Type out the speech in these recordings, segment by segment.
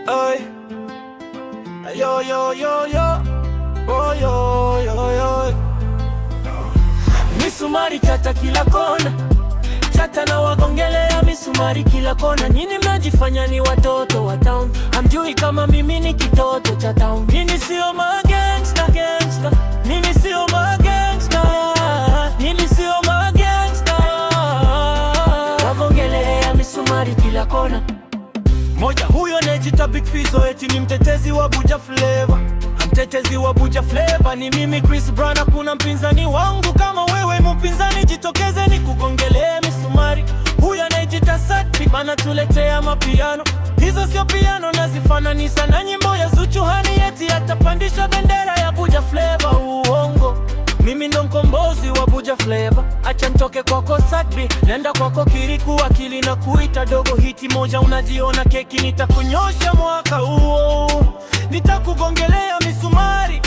Ay. Yo yo yo yo. Oh yo yo yo. Misumari chata kila kona, chata na wagongelea misumari kila kona. Nyinyi mnajifanya ni watoto wa town, hamjui kama mimi ni kitoto cha town. Nyinyi sio magangsta gangsta, nyinyi sio magangsta, nyinyi sio magangsta. Wagongelea misumari kila kona. Moja huyo anejita Big Fizzo eti ni mtetezi wa Buja Flavor. Mtetezi wa Buja Flavor ni mimi Chris Brown. Kuna mpinzani wangu kama wewe, mpinzani jitokeze ni kugongelea misumari. Huyo anejita Sati bana tuletea mapiano. Hizo sio piano, nazifananisha na nyimbo ya Zuchu. Hani eti atapandisha bendera ya Buja Flavor. Uongo, mimi ndo mkombozi wa Buja Flavor. Acha nitoke kwako Sadbi, nenda kwako Kiriku. Akili na kuita dogo, hiti moja unajiona keki. Nitakunyosha mwaka huo, nitakugongelea misumari.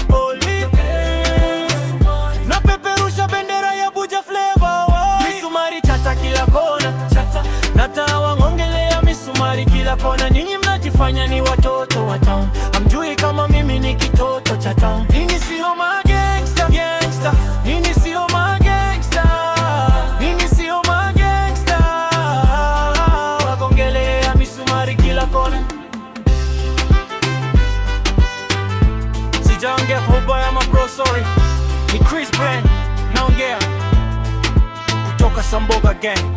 Na peperusha bendera ya Buja Flavor. Misumari chata kila kona, chata natawangongelea misumari kila kona. Nyinyi mnajifanya ni watoto wa town, hamjui kama mimi ni kitoto cha town. Nyinyi sio magangsta gangsta, nyinyi sio magangsta, nyinyi sio magangsta. Wagongelea misumari kila kona. Sijaongea kwa ubaya ma bro, sorry. Ni Chris Brown naongea kutoka Samboga Gang.